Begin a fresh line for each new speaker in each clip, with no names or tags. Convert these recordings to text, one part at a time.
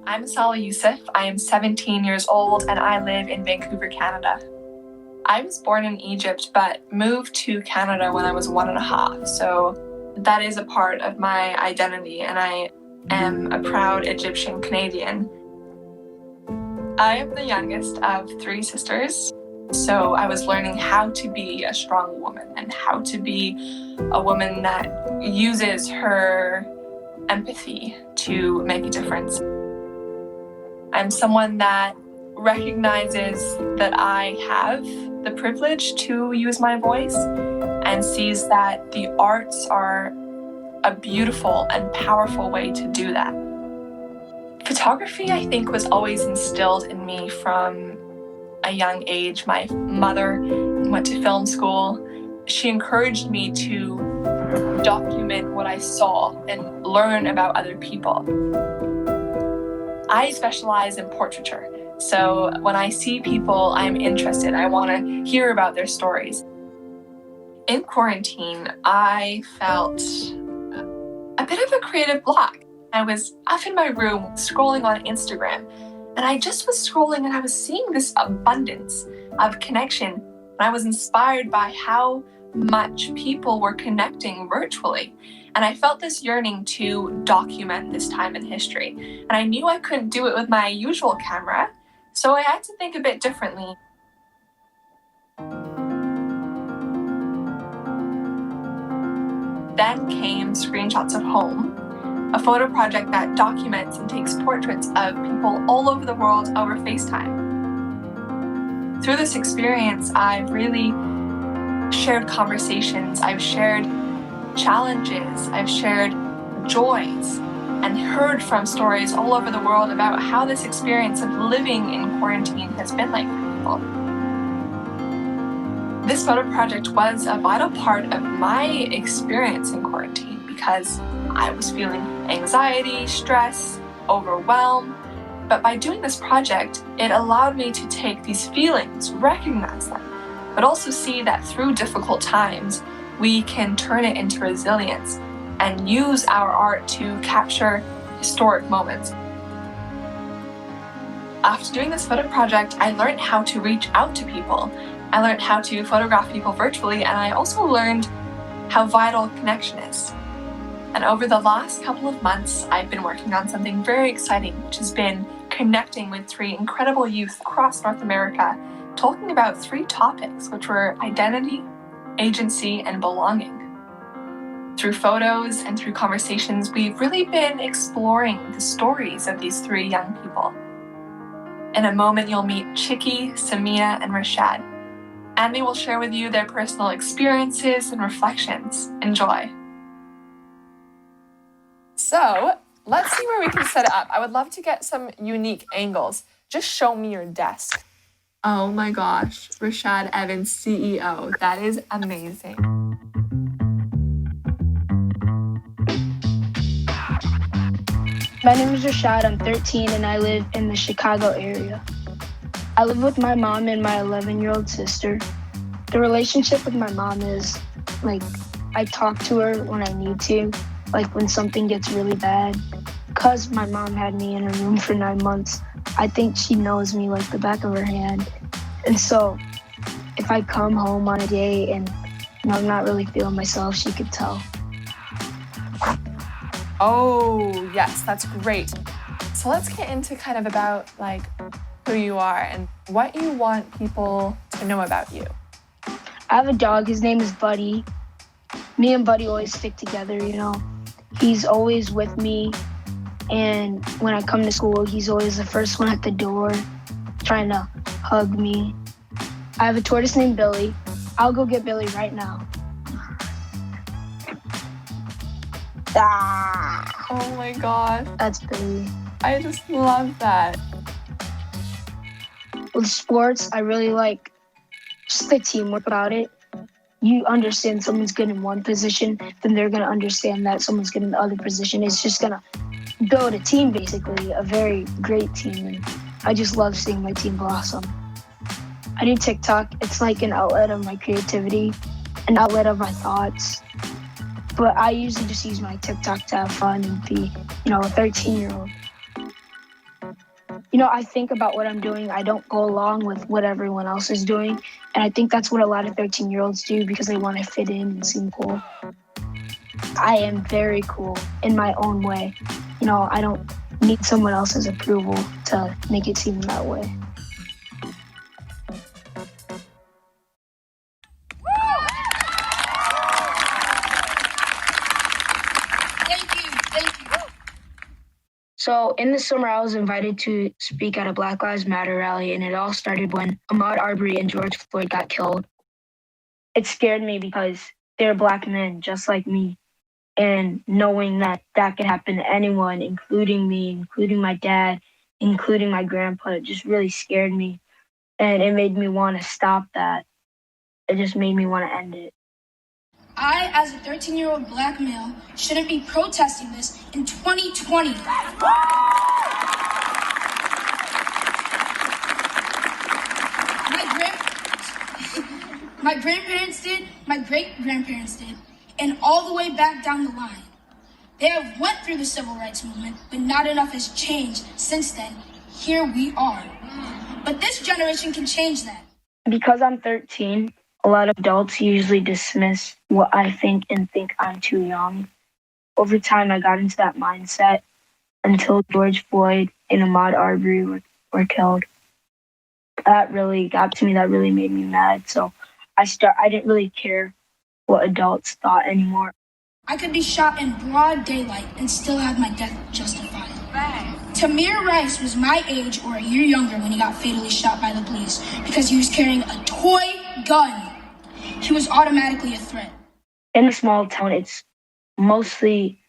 I'm SEL Youssef. I am 17 years old and I live in Vancouver, Canada. I was born in Egypt but moved to Canada when I was 1.5, so that is a part of my identity, and I am a proud Egyptian Canadian. I am the youngest of 3 sisters, so I was learning how to be a strong woman and how to be a woman that uses her empathy to make a difference. I'm someone that recognizes that I have the privilege to use my voice and sees that the arts are a beautiful and powerful way to do that. Photography, I think, was always instilled in me from a young age. My mother went to film school. She encouraged me to document what I saw and learn about other people. I specialize in portraiture, so when I see people, I'm interested. I want to hear about their stories. In quarantine, I felt a bit of a creative block. I was up in my room scrolling on Instagram, and I just was scrolling and I was seeing this abundance of connection, and I was inspired by how much people were connecting virtually. And I felt this yearning to document this time in history. And I knew I couldn't do it with my usual camera, so I had to think a bit differently. Then came Screenshots of Home, a photo project that documents and takes portraits of people all over the world over FaceTime. Through this experience, I've really shared conversations, I've shared challenges, I've shared joys, and heard from stories all over the world about how this experience of living in quarantine has been like for people. This photo project was a vital part of my experience in quarantine because I was feeling anxiety, stress, overwhelmed. But by doing this project, it allowed me to take these feelings, recognize them, but also see that through difficult times, we can turn it into resilience and use our art to capture historic moments. After doing this photo project, I learned how to reach out to people. I learned how to photograph people virtually, and I also learned how vital connection is. And over the last couple of months, I've been working on something very exciting, which has been connecting with 3 incredible youth across North America, talking about 3 topics, which were identity, agency, and belonging. Through photos and through conversations, we've really been exploring the stories of these 3 young people. In a moment, you'll meet Chicky, Samia, and Rashad, and they will share with you their personal experiences and reflections. Enjoy. So, let's see where we can set it up. I would love to get some unique angles. Just show me your desk. Oh my gosh, Rashad Evans, CEO. That is amazing.
My name is Rashad. I'm 13 and I live in the Chicago area. I live with my mom and my 11-year-old sister. The relationship with my mom is I talk to her when I need to, when something gets really bad. Because my mom had me in her room for 9 months, I think she knows me like the back of her hand. And so if I come home on a day and I'm not really feeling myself, she could tell.
Oh, yes, that's great. So let's get into kind of about who you are and what you want people to know about you.
I have a dog. His name is Buddy. Me and Buddy always stick together, He's always with me. And when I come to school, he's always the first one at the door, trying to hug me. I have a tortoise named Billy. I'll go get Billy right now. Ah!
Oh my gosh.
That's Billy.
I just love that.
With sports, I really like just the teamwork about it. You understand someone's good in one position, then they're going to understand that someone's good in the other position. It's just going to build a team, basically, a very great team. And I just love seeing my team blossom. I do TikTok. It's like an outlet of my creativity, an outlet of my thoughts. But I usually just use my TikTok to have fun and be, a 13-year-old. I think about what I'm doing. I don't go along with what everyone else is doing. And I think that's what a lot of 13-year-olds do because they want to fit in and seem cool. I am very cool in my own way. I don't need someone else's approval to make it seem that way.
Thank you.
So in the summer, I was invited to speak at a Black Lives Matter rally, and it all started when Ahmaud Arbery and George Floyd got killed. It scared me because they're Black men just like me. And knowing that that could happen to anyone, including me, including my dad, including my grandpa, it just really scared me. And it made me want to stop that. It just made me want to end it.
I, as a 13-year-old Black male, shouldn't be protesting this in 2020. My grandparents did, my great-grandparents did, and all the way back down the line. They have went through the civil rights movement, but not enough has changed since then. Here we are. But this generation can change that.
Because I'm 13, a lot of adults usually dismiss what I think and think I'm too young. Over time, I got into that mindset until George Floyd and Ahmaud Arbery were killed. That really got to me. That really made me mad. So I didn't really care what adults thought anymore.
I could be shot in broad daylight and still have my death justified. Tamir Rice was my age or a year younger when he got fatally shot by the police because he was carrying a toy gun. He was automatically a threat.
In a small town, it's mostly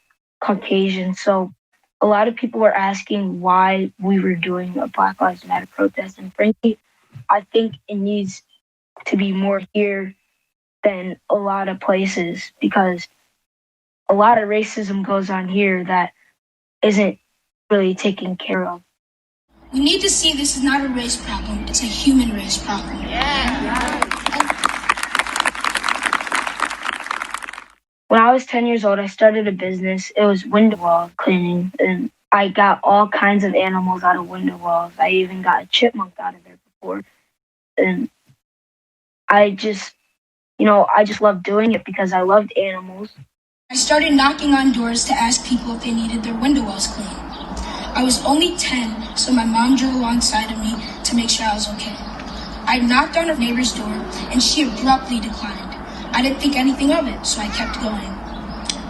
Caucasian, so a lot of people were asking why we were doing a Black Lives Matter protest. And frankly, I think it needs to be more here than a lot of places because a lot of racism goes on here that isn't really taken care of.
We need to see this is not a race problem, it's a human race problem.
When I was 10 years old, I started a business. It was window wall cleaning, and I got all kinds of animals out of window walls. I even got a chipmunk out of there before. And I just loved doing it because I loved animals.
I started knocking on doors to ask people if they needed their window wells cleaned. I was only 10, so my mom drove alongside of me to make sure I was okay. I knocked on her neighbor's door, and she abruptly declined. I didn't think anything of it, so I kept going.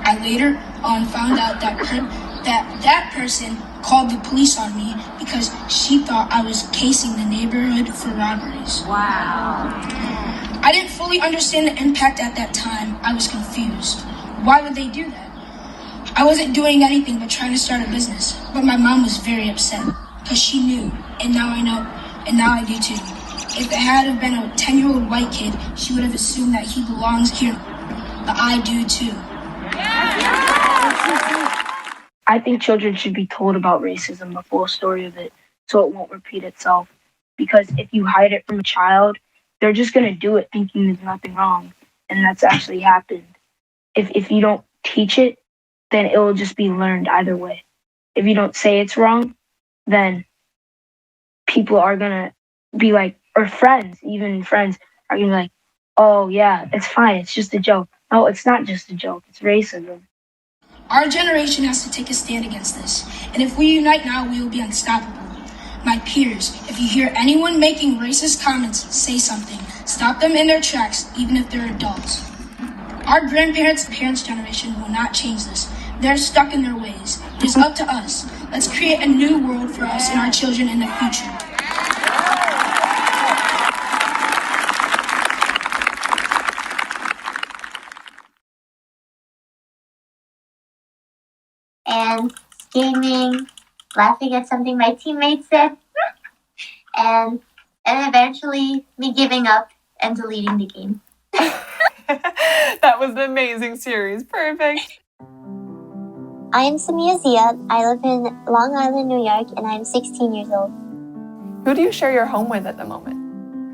I later on found out that person called the police on me because she thought I was casing the neighborhood for robberies.
Wow.
I didn't fully understand the impact at that time. I was confused. Why would they do that? I wasn't doing anything but trying to start a business. But my mom was very upset because she knew, and now I know, and now I do too. If it had have been a 10-year-old white kid, she would have assumed that he belongs here. But I do too.
I think children should be told about racism, the full story of it, so it won't repeat itself. Because if you hide it from a child, they're just going to do it thinking there's nothing wrong. And that's actually happened. If you don't teach it, then it will just be learned either way. If you don't say it's wrong, then people are going to be like, or even friends are going to be like, oh yeah, it's fine. It's just a joke. No, it's not just a joke. It's racism.
Our generation has to take a stand against this. And if we unite now, we will be unstoppable. My peers, if you hear anyone making racist comments, say something. Stop them in their tracks, even if they're adults. Our grandparents' parents' generation will not change this. They're stuck in their ways. It is up to us. Let's create a new world for us and our children in the future.
And screaming, laughing at something my teammates said, and eventually me giving up and deleting the game.
That was an amazing series. Perfect.
I am Samia Zia. I live in Long Island, New York, and I am 16 years old.
Who do you share your home with at the moment?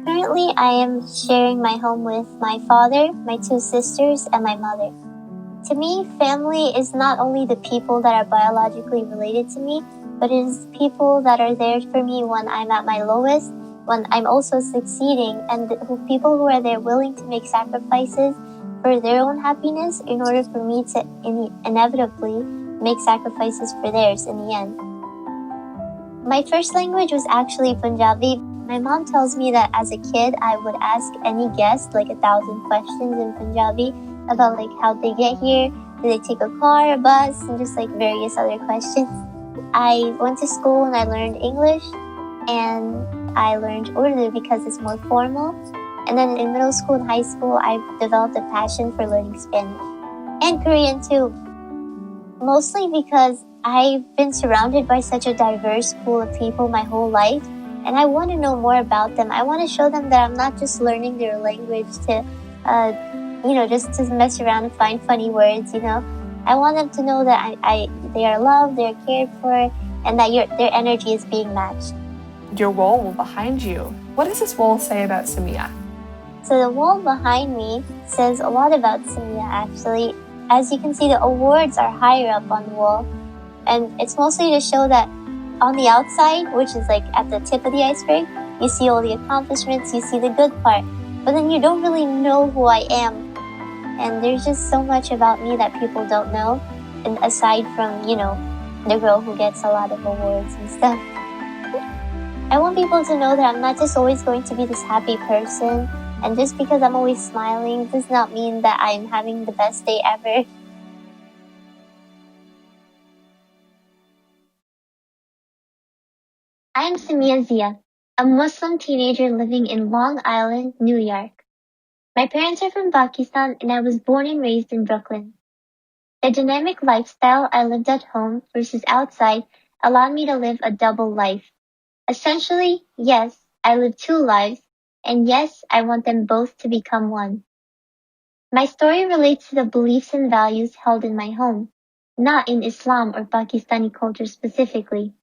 Currently, I am sharing my home with my father, my two sisters, and my mother. To me, family is not only the people that are biologically related to me, but it is people that are there for me when I'm at my lowest, when I'm also succeeding, and people who are there willing to make sacrifices for their own happiness in order for me to inevitably make sacrifices for theirs in the end. My first language was actually Punjabi. My mom tells me that as a kid, I would ask any guest like 1,000 questions in Punjabi about like how they get here, do they take a car, a bus, and just like various other questions. I went to school and I learned English, and I learned Urdu because it's more formal. And then in middle school and high school, I developed a passion for learning Spanish and Korean too. Mostly because I've been surrounded by such a diverse pool of people my whole life, and I want to know more about them. I want to show them that I'm not just learning their language to, just to mess around and find funny words, I want them to know that they are loved, they're cared for, and that their energy is being matched.
Your wall behind you. What does this wall say about Samia?
So the wall behind me says a lot about Samia, actually. As you can see, the awards are higher up on the wall. And it's mostly to show that on the outside, which is like at the tip of the iceberg, you see all the accomplishments, you see the good part. But then you don't really know who I am. And there's just so much about me that people don't know. And aside from, the girl who gets a lot of awards and stuff. I want people to know that I'm not just always going to be this happy person. And just because I'm always smiling does not mean that I'm having the best day ever. I am Samia Zia, a Muslim teenager living in Long Island, New York. My parents are from Pakistan and I was born and raised in Brooklyn. The dynamic lifestyle I lived at home versus outside allowed me to live a double life. Essentially, yes, I live two lives, and yes, I want them both to become one. My story relates to the beliefs and values held in my home, not in Islam or Pakistani culture specifically.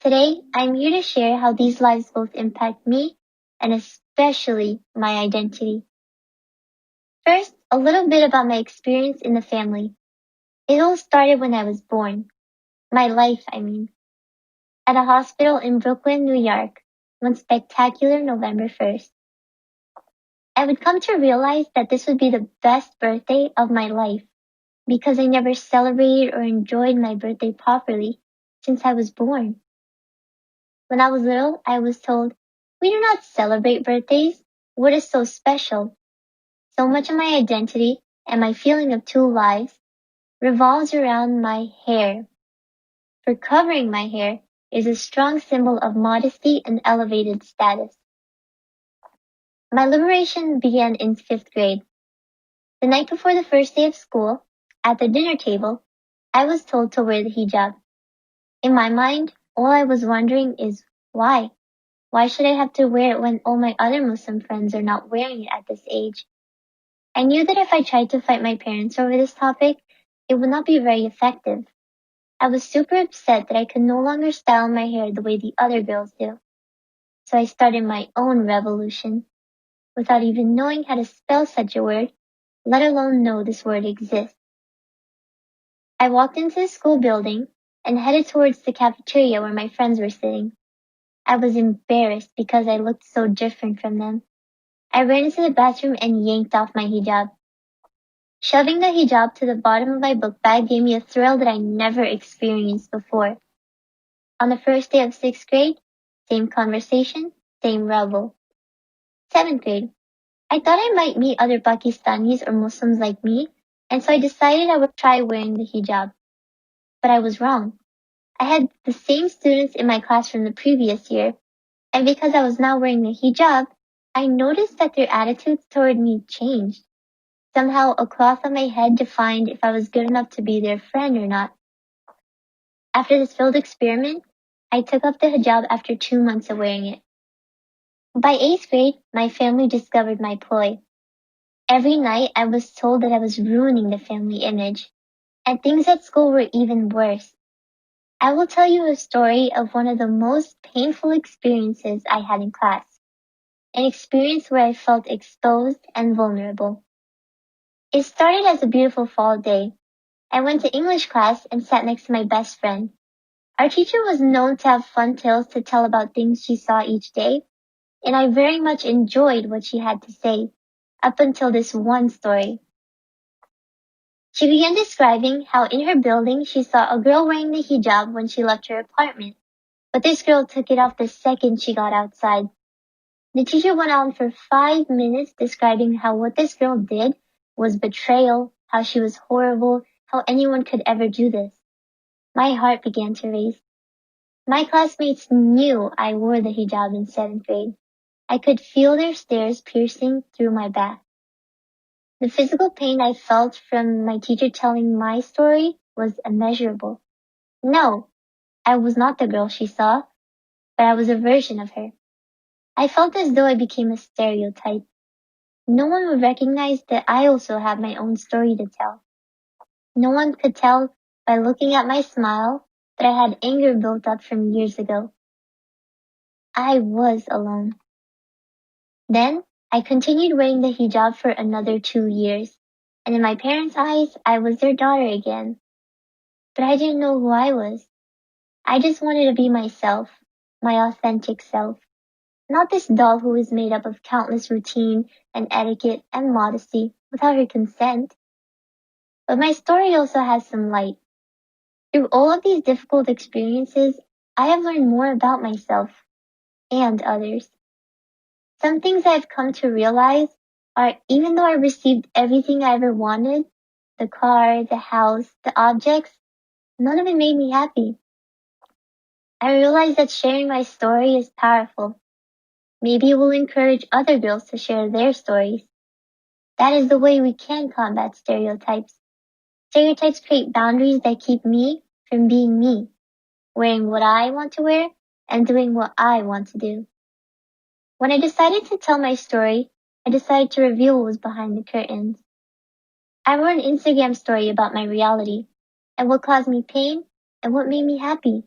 Today, I'm here to share how these lives both impact me and especially my identity. First, a little bit about my experience in the family. It all started when I was born. My life, I mean. At a hospital in Brooklyn, New York, one spectacular November 1st. I would come to realize that this would be the best birthday of my life because I never celebrated or enjoyed my birthday properly since I was born. When I was little, I was told, "We do not celebrate birthdays. What is so special?" So much of my identity and my feeling of two lives revolves around my hair. For covering my hair is a strong symbol of modesty and elevated status. My liberation began in 5th grade. The night before the first day of school, at the dinner table, I was told to wear the hijab. In my mind, all I was wondering is why? Why should I have to wear it when all my other Muslim friends are not wearing it at this age? I knew that if I tried to fight my parents over this topic, it would not be very effective. I was super upset that I could no longer style my hair the way the other girls do. So I started my own revolution, without even knowing how to spell such a word, let alone know this word exists. I walked into the school building and headed towards the cafeteria where my friends were sitting. I was embarrassed because I looked so different from them. I ran into the bathroom and yanked off my hijab. Shoving the hijab to the bottom of my book bag gave me a thrill that I never experienced before. On the first day of 6th grade, same conversation, same rebel. 7th grade, I thought I might meet other Pakistanis or Muslims like me, and so I decided I would try wearing the hijab. But I was wrong. I had the same students in my class from the previous year, and because I was now wearing the hijab, I noticed that their attitudes toward me changed. Somehow a cloth on my head defined if I was good enough to be their friend or not. After this failed experiment, I took off the hijab after 2 months of wearing it. By 8th grade, my family discovered my ploy. Every night I was told that I was ruining the family image, and things at school were even worse. I will tell you a story of one of the most painful experiences I had in class. An experience where I felt exposed and vulnerable. It started as a beautiful fall day. I went to English class and sat next to my best friend. Our teacher was known to have fun tales to tell about things she saw each day, and I very much enjoyed what she had to say, up until this one story. She began describing how in her building she saw a girl wearing the hijab when she left her apartment, but this girl took it off the second she got outside. The teacher went on for 5 minutes describing how what this girl did was betrayal, how she was horrible, how anyone could ever do this. My heart began to race. My classmates knew I wore the hijab in 7th grade. I could feel their stares piercing through my back. The physical pain I felt from my teacher telling my story was immeasurable. No, I was not the girl she saw, but I was a version of her. I felt as though I became a stereotype. No one would recognize that I also have my own story to tell. No one could tell by looking at my smile that I had anger built up from years ago. I was alone. Then, I continued wearing the hijab for another 2 years, and in my parents' eyes, I was their daughter again. But I didn't know who I was. I just wanted to be myself, my authentic self. Not this doll who is made up of countless routine and etiquette and modesty without her consent. But my story also has some light. Through all of these difficult experiences, I have learned more about myself and others. Some things I've come to realize are even though I received everything I ever wanted, the car, the house, the objects, none of it made me happy. I realized that sharing my story is powerful. Maybe it will encourage other girls to share their stories. That is the way we can combat stereotypes. Stereotypes create boundaries that keep me from being me, wearing what I want to wear and doing what I want to do. When I decided to tell my story, I decided to reveal what was behind the curtains. I wrote an Instagram story about my reality and what caused me pain and what made me happy.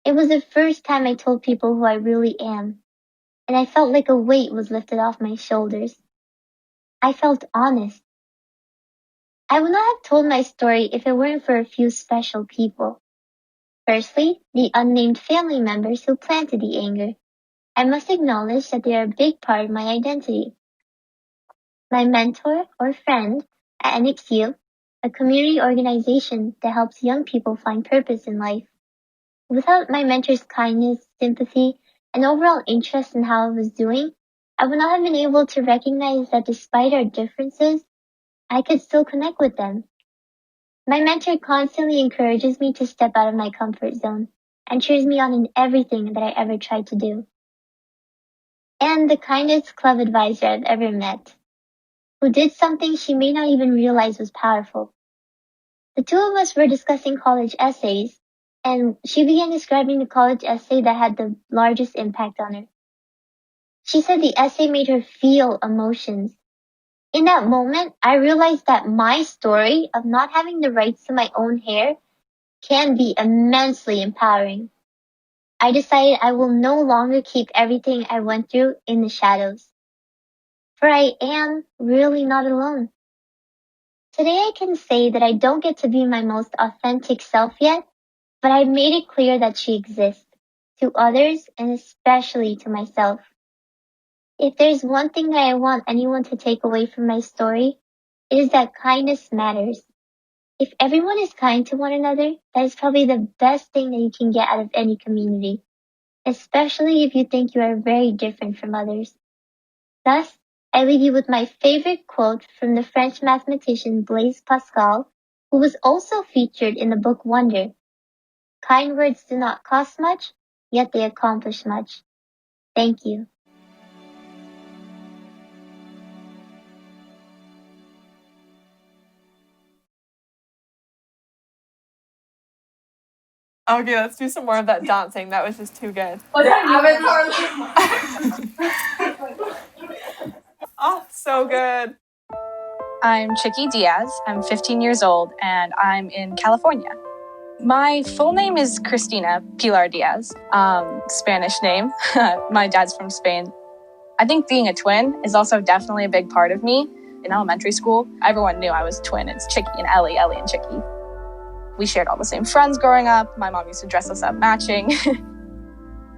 It was the first time I told people who I really am, and I felt like a weight was lifted off my shoulders. I felt honest. I would not have told my story if it weren't for a few special people. Firstly, the unnamed family members who planted the anger. I must acknowledge that they are a big part of my identity. My mentor or friend at NXU, a community organization that helps young people find purpose in life. Without my mentor's kindness, sympathy, and overall interest in how I was doing, I would not have been able to recognize that despite our differences, I could still connect with them. My mentor constantly encourages me to step out of my comfort zone and cheers me on in everything that I ever tried to do. And the kindest club advisor I've ever met, who did something she may not even realize was powerful. The two of us were discussing college essays, and she began describing the college essay that had the largest impact on her. She said the essay made her feel emotions. In that moment, I realized that my story of not having the rights to my own hair can be immensely empowering. I decided I will no longer keep everything I went through in the shadows. For I am really not alone. Today I can say that I don't get to be my most authentic self yet, but I've made it clear that she exists, to others and especially to myself. If there's one thing that I want anyone to take away from my story, it is that kindness matters. If everyone is kind to one another, that is probably the best thing that you can get out of any community, especially if you think you are very different from others. Thus, I leave you with my favorite quote from the French mathematician Blaise Pascal, who was also featured in the book Wonder. Kind words do not cost much, yet they accomplish much. Thank you.
Okay, let's do some more of that dancing. That was just too good. Oh, so good.
I'm Chicky Diaz. I'm 15 years old and I'm in California. My full name is Cristina Pilar Diaz, Spanish name. My dad's from Spain. I think being a twin is also definitely a big part of me. In elementary school, everyone knew I was a twin. It's Chicky and Ellie and Chicky. We shared all the same friends growing up. My mom used to dress us up matching.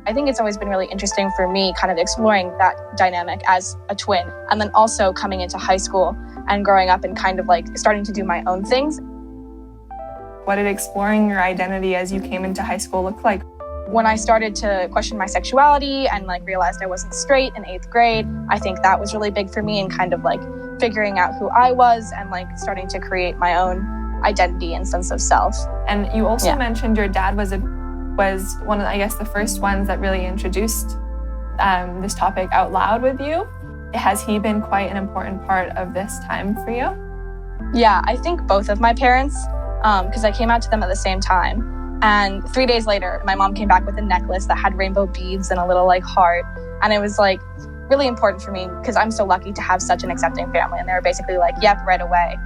I think it's always been really interesting for me kind of exploring that dynamic as a twin, and then also coming into high school and growing up and kind of like starting to do my own things.
What did exploring your identity as you came into high school look like?
When I started to question my sexuality and like realized I wasn't straight in 8th grade, I think that was really big for me and kind of like figuring out who I was and like starting to create my own identity and sense of self.
And you also mentioned your dad was one of, I guess, the first ones that really introduced this topic out loud with you. Has he been quite an important part of this time for you?
Yeah, I think both of my parents, because I came out to them at the same time. And 3 days later, my mom came back with a necklace that had rainbow beads and a little like heart. And it was like really important for me because I'm so lucky to have such an accepting family. And they were basically like, yep, right away.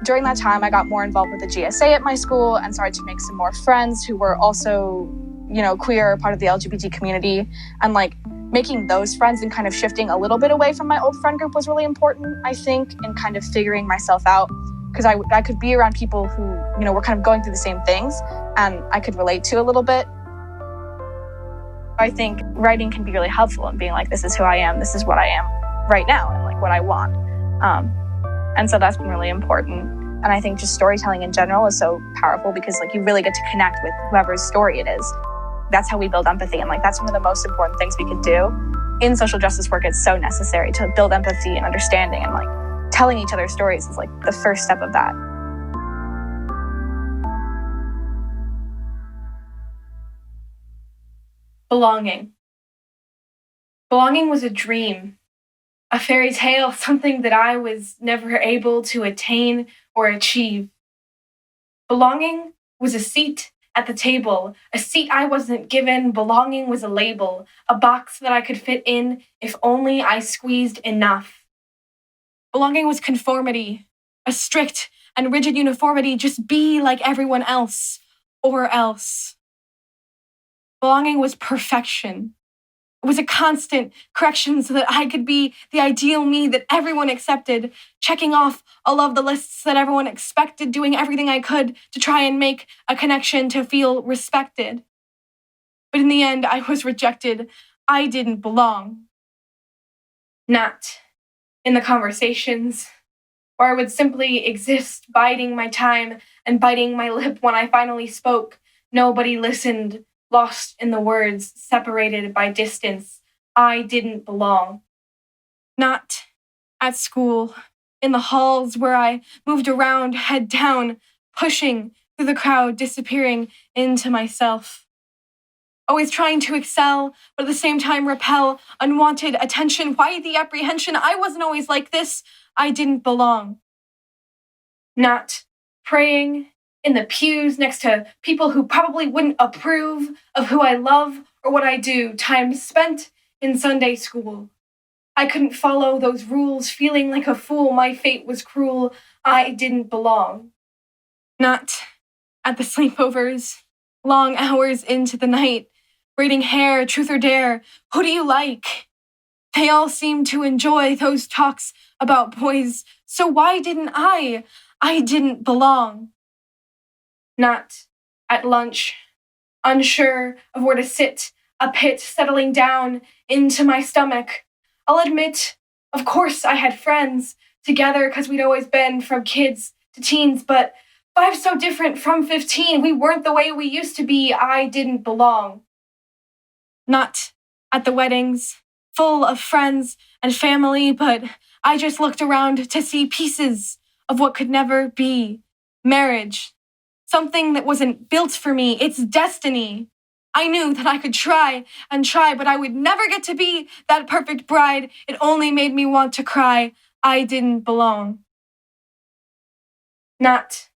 During that time, I got more involved with the GSA at my school and started to make some more friends who were also, you know, queer, part of the LGBT community. And like making those friends and kind of shifting a little bit away from my old friend group was really important, I think, in kind of figuring myself out. Because I could be around people who, you know, were kind of going through the same things and I could relate to a little bit. I think writing can be really helpful in being like, this is who I am, this is what I am right now, and like what I want. And so that's been really important. And I think just storytelling in general is so powerful because like you really get to connect with whoever's story it is. That's how we build empathy. And like that's one of the most important things we could do. In social justice work, it's so necessary to build empathy and understanding, and like telling each other stories is like the first step of that.
Belonging. Belonging was a dream, a fairy tale, something that I was never able to attain or achieve. Belonging was a seat at the table, a seat I wasn't given. Belonging was a label, a box that I could fit in if only I squeezed enough. Belonging was conformity, a strict and rigid uniformity, just be like everyone else, or else. Belonging was perfection. It was a constant correction so that I could be the ideal me that everyone accepted, checking off all of the lists that everyone expected, doing everything I could to try and make a connection to feel respected. But in the end, I was rejected. I didn't belong. Not in the conversations, where I would simply exist, biding my time and biting my lip when I finally spoke. Nobody listened, lost in the words, separated by distance. I didn't belong. Not at school, in the halls where I moved around, head down, pushing through the crowd, disappearing into myself. Always trying to excel, but at the same time repel unwanted attention. Why the apprehension? I wasn't always like this. I didn't belong. Not praying in the pews next to people who probably wouldn't approve of who I love or what I do. Time spent in Sunday school. I couldn't follow those rules, feeling like a fool. My fate was cruel. I didn't belong. Not at the sleepovers, long hours into the night, braiding hair, truth or dare, who do you like? They all seemed to enjoy those talks about boys, so why didn't I? I didn't belong. Not at lunch, unsure of where to sit, a pit settling down into my stomach. I'll admit, of course I had friends together because we'd always been from kids to teens, but 5's so different from 15. We weren't the way we used to be. I didn't belong. Not at the weddings, full of friends and family, but I just looked around to see pieces of what could never be. Marriage, something that wasn't built for me. It's destiny. I knew that I could try and try, but I would never get to be that perfect bride. It only made me want to cry. I didn't belong. Not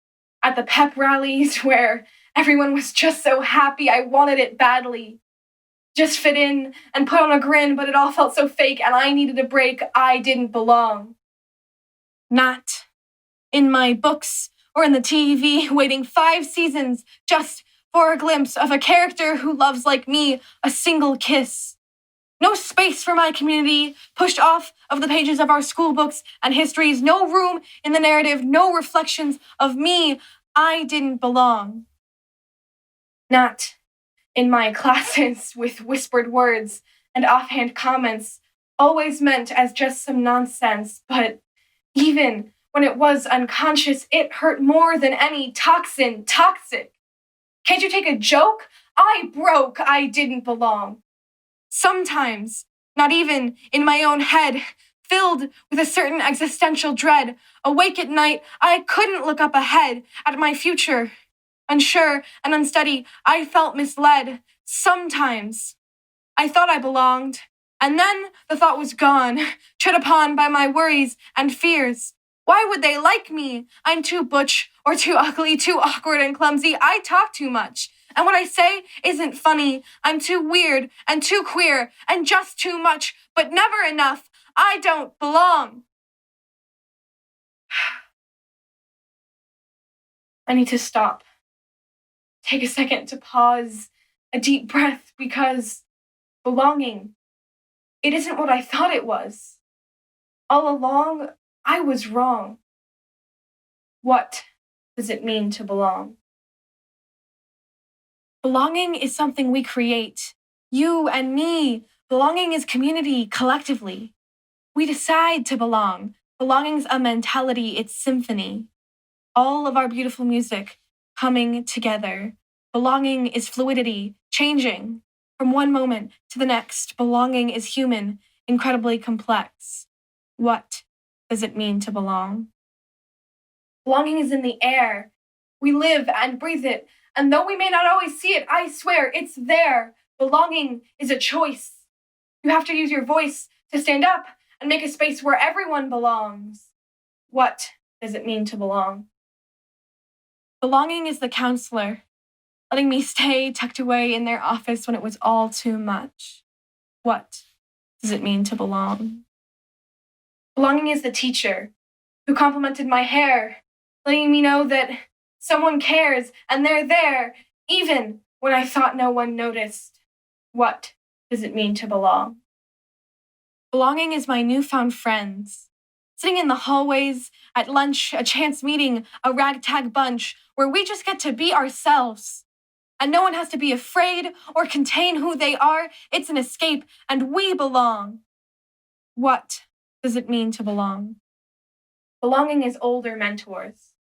at the pep rallies where everyone was just so happy. I wanted it badly. Just fit in and put on a grin, but it all felt so fake and I needed a break. I didn't belong. Not in my books or in the TV, waiting 5 seasons just for a glimpse of a character who loves like me, a single kiss. No space for my community, pushed off of the pages of our school books and histories, no room in the narrative, no reflections of me. I didn't belong. Not in my classes with whispered words and offhand comments, always meant as just some nonsense, but even when it was unconscious, it hurt more than any toxin. Toxic. Can't you take a joke? I broke. I didn't belong. Sometimes, not even in my own head, filled with a certain existential dread, awake at night, I couldn't look up ahead at my future. Unsure and unsteady, I felt misled. Sometimes, I thought I belonged, and then the thought was gone, tread upon by my worries and fears. Why would they like me? I'm too butch or too ugly, too awkward and clumsy. I talk too much. And what I say isn't funny. I'm too weird and too queer and just too much, but never enough. I don't belong. I need to stop. Take a second to pause, a deep breath, because belonging, it isn't what I thought it was. All along, I was wrong. What does it mean to belong? Belonging is something we create. You and me. Belonging is community, collectively. We decide to belong. Belonging's a mentality, it's symphony. All of our beautiful music coming together. Belonging is fluidity, changing from one moment to the next. Belonging is human, incredibly complex. What does it mean to belong? Belonging is in the air. We live and breathe it, and though we may not always see it, I swear it's there. Belonging is a choice. You have to use your voice to stand up and make a space where everyone belongs. What does it mean to belong? Belonging is the counselor, letting me stay tucked away in their office when it was all too much. What does it mean to belong? Belonging is the teacher who complimented my hair, letting me know that someone cares and they're there, even when I thought no one noticed. What does it mean to belong? Belonging is my newfound friends, sitting in the hallways, at lunch, a chance meeting, a ragtag bunch, where we just get to be ourselves. And no one has to be afraid or contain who they are. It's an escape, and we belong. What does it mean to belong? Belonging is older mentors.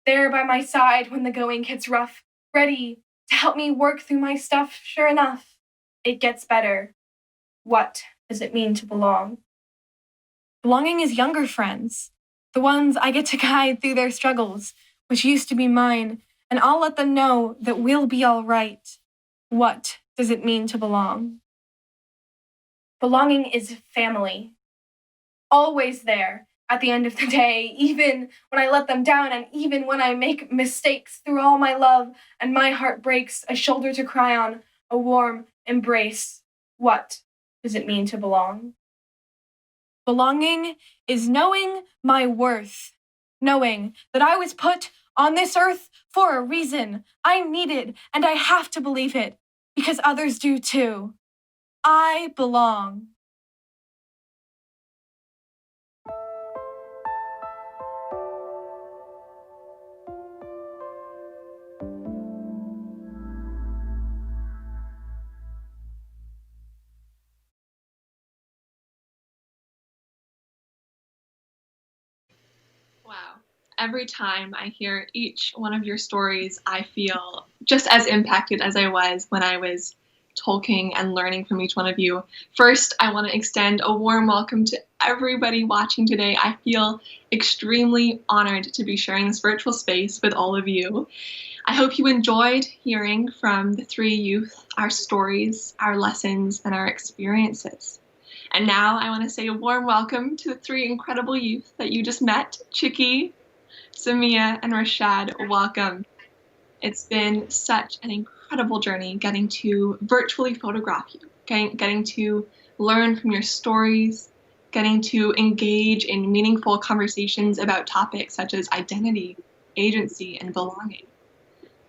There by my side when the going gets rough, ready to help me work through my stuff. Sure enough, it gets better. What does it mean to belong? Belonging is younger friends, the ones I get to guide through their struggles, which used to be mine, and I'll let them know that we'll be all right. What does it mean to belong? Belonging is family. Always there at the end of the day, even when I let them down and even when I make mistakes. Through all my love and my heart breaks, a shoulder to cry on, a warm embrace. What does it mean to belong? Belonging is knowing my worth, knowing that I was put on this earth for a reason. I need it, and I have to believe it, because others do too. I belong.
Wow. Every time I hear each one of your stories, I feel just as impacted as I was when I was talking and learning from each one of you. First, I want to extend a warm welcome to everybody watching today. I feel extremely honored to be sharing this virtual space with all of you. I hope you enjoyed hearing from the three youth, our stories, our lessons, and our experiences. And now I want to say a warm welcome to the three incredible youth that you just met, Chicky, Samia, and Rashad. Welcome. It's been such an incredible journey getting to virtually photograph you, getting to learn from your stories, getting to engage in meaningful conversations about topics such as identity, agency, and belonging.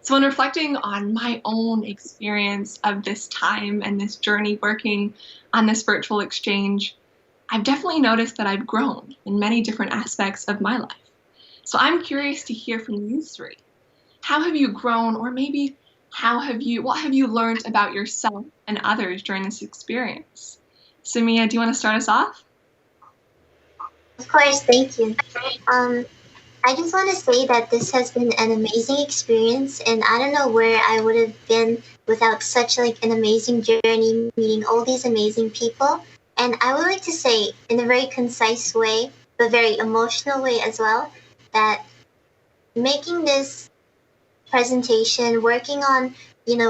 So in reflecting on my own experience of this time and this journey working on this virtual exchange, I've definitely noticed that I've grown in many different aspects of my life. So I'm curious to hear from you three. how have you grown, or maybe what have you learned about yourself and others during this experience? Samia, do you want to start us off?
Of course, thank you. I just want to say that this has been an amazing experience, and I don't know where I would have been without such like an amazing journey, meeting all these amazing people. And I would like to say, in a very concise way, but very emotional way as well, that making this presentation, working on,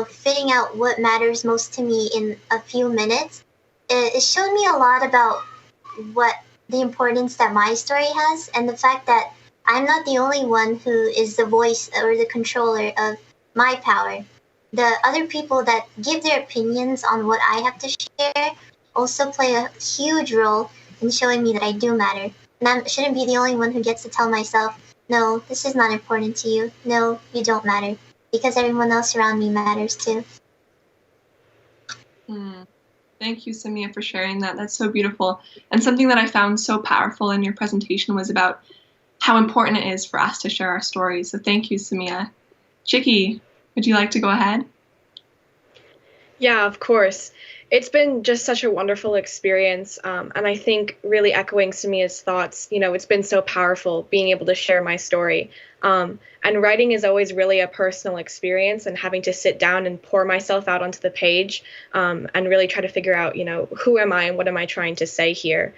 fitting out what matters most to me in a few minutes, it showed me a lot about what the importance that my story has, and the fact that I'm not the only one who is the voice or the controller of my power. The other people that give their opinions on what I have to share also play a huge role in showing me that I do matter. And I shouldn't be the only one who gets to tell myself, no, this is not important to you. No, you don't matter. Because everyone else around me matters too.
Thank you, Samia, for sharing that. That's so beautiful. And something that I found so powerful in your presentation was about how important it is for us to share our stories. So thank you, Samia. Chicky, would you like to go ahead?
Yeah, of course. It's been just such a wonderful experience. And I think really echoing Samia's thoughts, it's been so powerful being able to share my story. And writing is always really a personal experience, and having to sit down and pour myself out onto the page and really try to figure out, who am I and what am I trying to say here?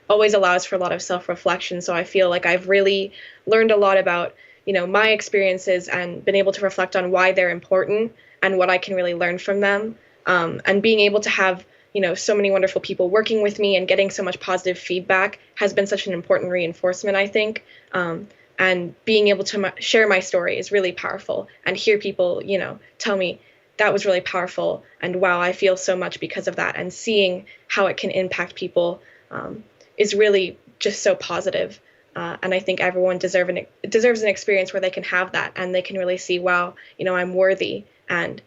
Always allows for a lot of self-reflection. So I feel like I've really learned a lot about, my experiences and been able to reflect on why they're important and what I can really learn from them. And being able to have, so many wonderful people working with me and getting so much positive feedback has been such an important reinforcement, I think. And being able to share my story is really powerful, and hear people, tell me that was really powerful, and wow, I feel so much because of that, and seeing how it can impact people is really just so positive. And I think everyone deserves an experience where they can have that, and they can really see, wow, I'm worthy, and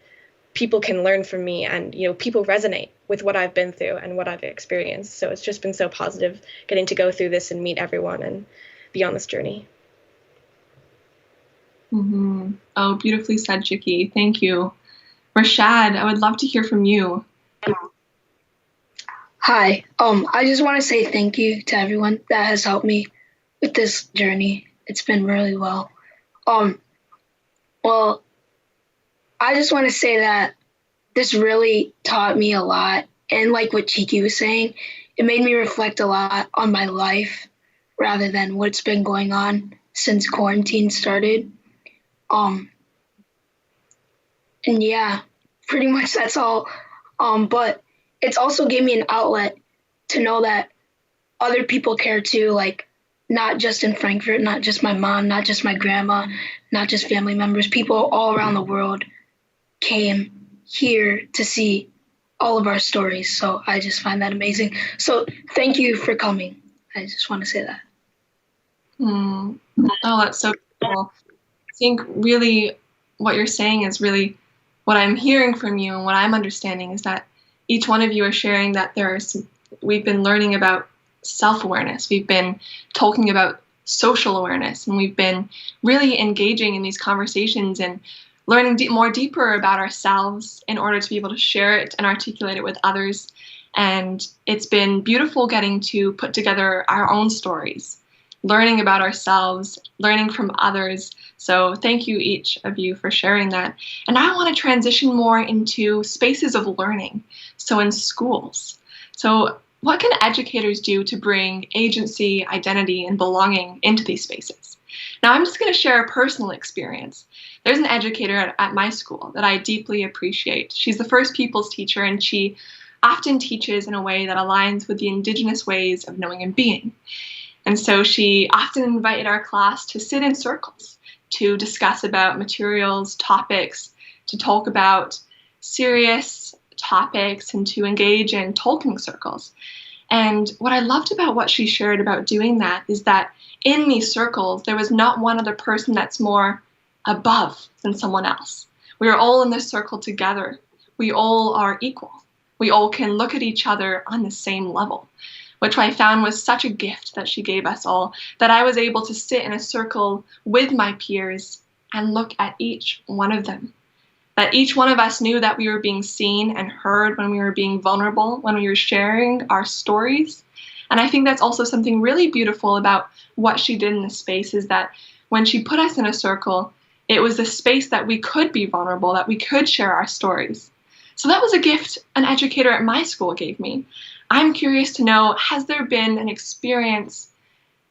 people can learn from me, and people resonate with what I've been through and what I've experienced. So it's just been so positive getting to go through this and meet everyone and be on this journey.
Oh, beautifully said, Chicky. Thank you. Rashad, I would love to hear from you.
Hi. I just want to say thank you to everyone that has helped me with this journey. It's been really well. Well, I just want to say that this really taught me a lot. And like what Chicky was saying, it made me reflect a lot on my life rather than what's been going on since quarantine started. And yeah, pretty much that's all. But it's also gave me an outlet to know that other people care too, like not just in Frankfurt, not just my mom, not just my grandma, not just family members, people all around the world came here to see all of our stories. So I just find that amazing. So thank you for coming. I just want to say that.
Oh, that's so cool. I think really what you're saying is really what I'm hearing from you, and what I'm understanding is that each one of you are sharing that we've been learning about self-awareness. We've been talking about social awareness, and we've been really engaging in these conversations and learning more deeper about ourselves in order to be able to share it and articulate it with others. And it's been beautiful getting to put together our own stories, learning about ourselves, learning from others. So thank you, each of you, for sharing that. And I want to transition more into spaces of learning, so in schools. So what can educators do to bring agency, identity, and belonging into these spaces? Now, I'm just going to share a personal experience. There's an educator at my school that I deeply appreciate. She's the First Peoples teacher, and she often teaches in a way that aligns with the Indigenous ways of knowing and being. And so she often invited our class to sit in circles, to discuss about materials, topics, to talk about serious topics, and to engage in talking circles. And what I loved about what she shared about doing that is that in these circles, there was not one other person that's more above than someone else. We are all in this circle together. We all are equal. We all can look at each other on the same level, which I found was such a gift that she gave us all, that I was able to sit in a circle with my peers and look at each one of them. That each one of us knew that we were being seen and heard when we were being vulnerable, when we were sharing our stories. And I think that's also something really beautiful about what she did in this space, is that when she put us in a circle, it was a space that we could be vulnerable, that we could share our stories. So that was a gift an educator at my school gave me. I'm curious to know, has there been an experience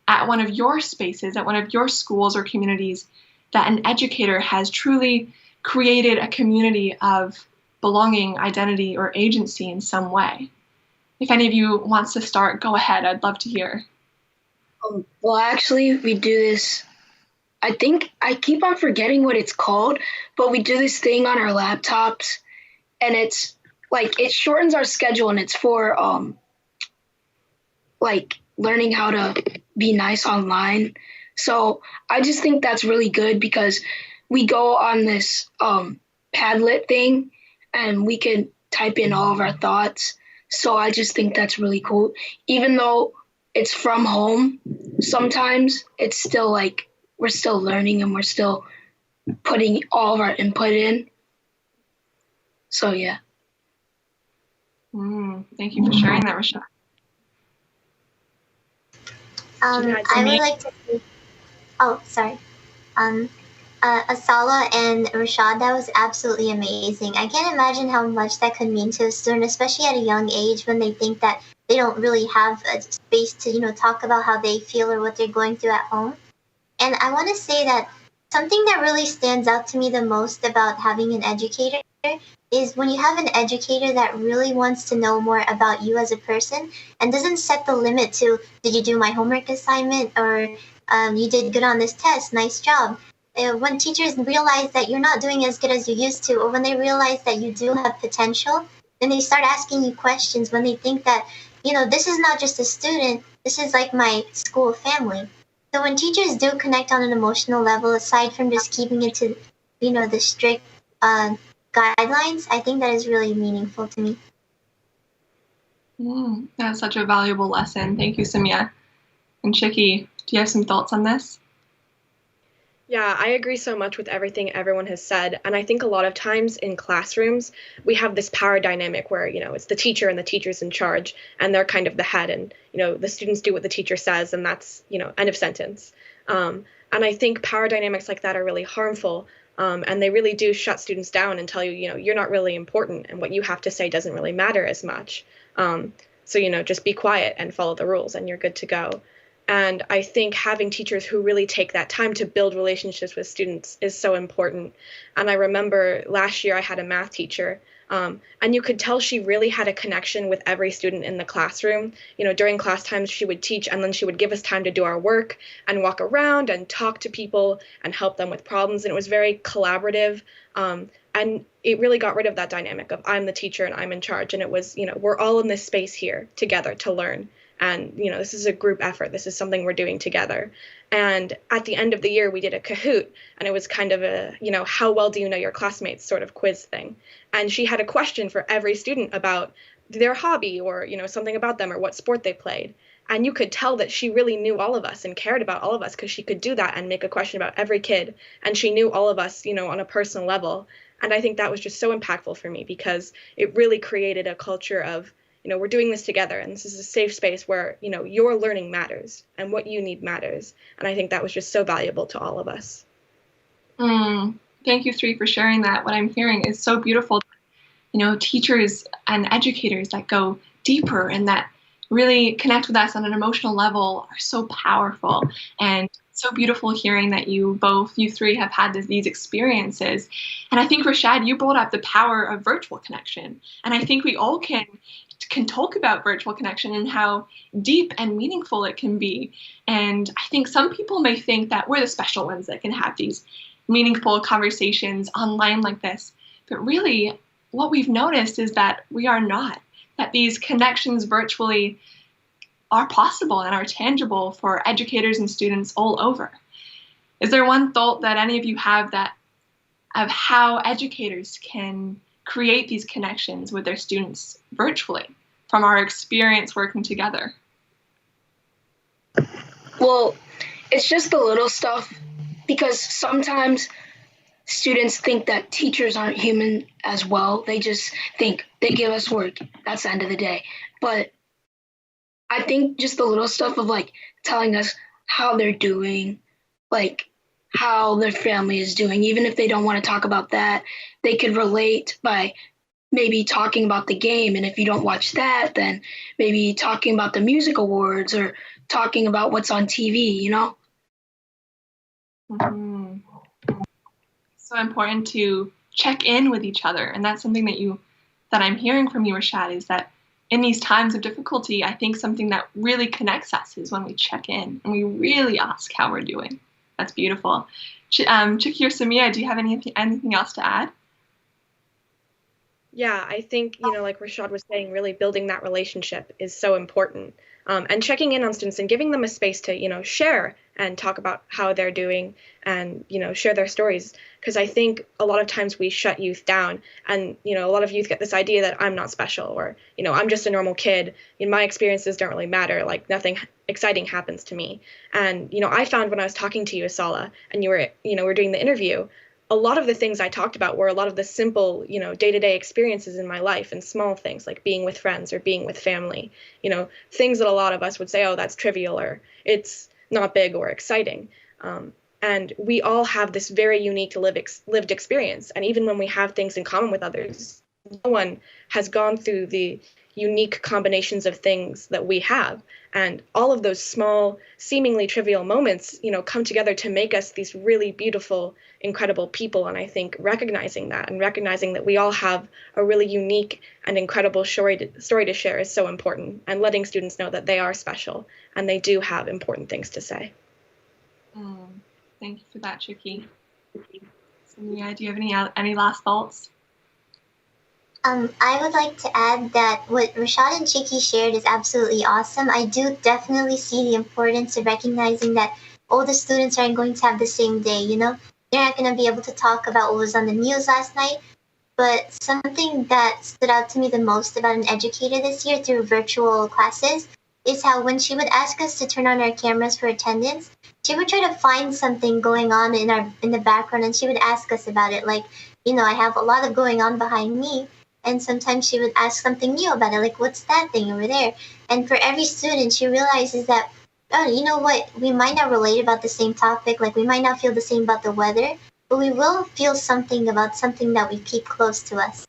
at one of your spaces, at one of your schools or communities, that an educator has truly created a community of belonging, identity, or agency in some way? If any of you wants to start, go ahead. I'd love to hear.
Well, actually, we do this. I think I keep on forgetting what it's called, but we do this thing on our laptops, and it's like it shortens our schedule, and it's for like learning how to be nice online. So I just think that's really good because we go on this Padlet thing, and we can type in all of our thoughts. So I just think that's really cool. Even though it's from home, sometimes it's still like we're still learning and we're still putting all of our input in. So yeah.
Thank you for sharing that, Rashad.
I would like to say, oh, sorry. Asala and Rashad, that was absolutely amazing. I can't imagine how much that could mean to a student, especially at a young age when they think that they don't really have a space to, talk about how they feel or what they're going through at home. And I want to say that something that really stands out to me the most about having an educator is when you have an educator that really wants to know more about you as a person and doesn't set the limit to, did you do my homework assignment, or you did good on this test, nice job. When teachers realize that you're not doing as good as you used to, or when they realize that you do have potential, then they start asking you questions when they think that, this is not just a student, this is like my school family. So when teachers do connect on an emotional level, aside from just keeping it to, the strict guidelines, I think that is really meaningful to me.
That's such a valuable lesson. Thank you, Samia. And Chicky, do you have some thoughts on this?
Yeah, I agree so much with everything everyone has said. And I think a lot of times in classrooms, we have this power dynamic where, it's the teacher and the teacher's in charge and they're kind of the head, and, the students do what the teacher says, and that's, end of sentence. And I think power dynamics like that are really harmful. And they really do shut students down and tell you, you're not really important and what you have to say doesn't really matter as much. So, just be quiet and follow the rules and you're good to go. And I think having teachers who really take that time to build relationships with students is so important. And I remember last year I had a math teacher, and you could tell she really had a connection with every student in the classroom. During class times she would teach, and then she would give us time to do our work and walk around and talk to people and help them with problems. And it was very collaborative. And it really got rid of that dynamic of I'm the teacher and I'm in charge. And it was, we're all in this space here together to learn. And, this is a group effort. This is something we're doing together. And at the end of the year, we did a Kahoot, and it was kind of a, how well do you know your classmates sort of quiz thing. And she had a question for every student about their hobby or, something about them or what sport they played. And you could tell that she really knew all of us and cared about all of us because she could do that and make a question about every kid. And she knew all of us, on a personal level. And I think that was just so impactful for me because it really created a culture of, we're doing this together, and this is a safe space where, your learning matters and what you need matters. And I think that was just so valuable to all of us.
Thank you three for sharing that. What I'm hearing is so beautiful. Teachers and educators that go deeper and that really connect with us on an emotional level are so powerful. And so beautiful hearing that you three have had these experiences. And I think, Rashad, you brought up the power of virtual connection. And I think we all can talk about virtual connection and how deep and meaningful it can be. And I think some people may think that we're the special ones that can have these meaningful conversations online like this. But really, what we've noticed is that we are not, that these connections virtually are possible and are tangible for educators and students all over. Is there one thought that any of you have of how educators can create these connections with their students virtually from our experience working together?
Well, it's just the little stuff, because sometimes students think that teachers aren't human as well. They just think they give us work. That's the end of the day. But I think just the little stuff of like telling us how they're doing, like how their family is doing, even if they don't want to talk about that, they could relate by maybe talking about the game. And if you don't watch that, then maybe talking about the music awards or talking about what's on TV, you know?
Mm-hmm. So important to check in with each other. And that's something that I'm hearing from you, Rashad, is that in these times of difficulty, I think something that really connects us is when we check in and we really ask how we're doing. That's beautiful. Chicky or Samia, do you have anything else to add?
Yeah, I think, like Rashad was saying, really building that relationship is so important. And checking in on students and giving them a space to, share and talk about how they're doing and, share their stories. Because I think a lot of times we shut youth down and, a lot of youth get this idea that I'm not special or, I'm just a normal kid. My experiences don't really matter. Like nothing exciting happens to me. And, I found when I was talking to you, Asala, and you were, we're doing the interview, a lot of the things I talked about were a lot of the simple, day-to-day experiences in my life and small things like being with friends or being with family, things that a lot of us would say, oh, that's trivial or it's not big or exciting. And we all have this very unique lived experience. And even when we have things in common with others, no one has gone through the unique combinations of things that we have. And all of those small, seemingly trivial moments, come together to make us these really beautiful, incredible people. And I think recognizing that and recognizing that we all have a really unique and incredible story to share is so important. And letting students know that they are special and they do have important things to say.
Thank you for that, Chicky. Samia, do you have any last thoughts?
I would like to add that what Rashad and Chicky shared is absolutely awesome. I do definitely see the importance of recognizing that all the students aren't going to have the same day, They're not going to be able to talk about what was on the news last night. But something that stood out to me the most about an educator this year through virtual classes is how when she would ask us to turn on our cameras for attendance, she would try to find something going on in the background and she would ask us about it. Like, I have a lot of going on behind me. And sometimes she would ask something new about it, like, what's that thing over there? And for every student, she realizes that, oh, you know what? We might not relate about the same topic, like we might not feel the same about the weather, but we will feel something about something that we keep close to us.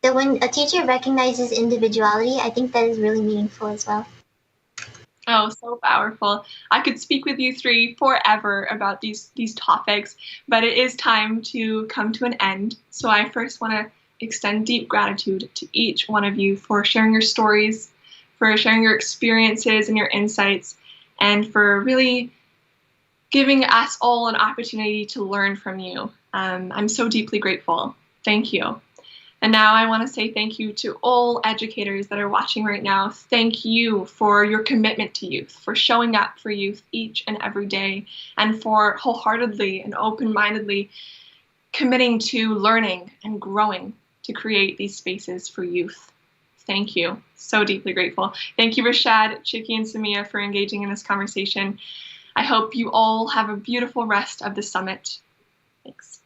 So when a teacher recognizes individuality, I think that is really meaningful as well.
Oh, so powerful. I could speak with you three forever about these topics, but it is time to come to an end. So I first want to extend deep gratitude to each one of you for sharing your stories, for sharing your experiences and your insights, and for really giving us all an opportunity to learn from you. I'm so deeply grateful. Thank you. And now I want to say thank you to all educators that are watching right now. Thank you for your commitment to youth, for showing up for youth each and every day, and for wholeheartedly and open-mindedly committing to learning and growing to create these spaces for youth. Thank you. So deeply grateful. Thank you, Rashad, Chicky, and Samia for engaging in this conversation. I hope you all have a beautiful rest of the summit. Thanks.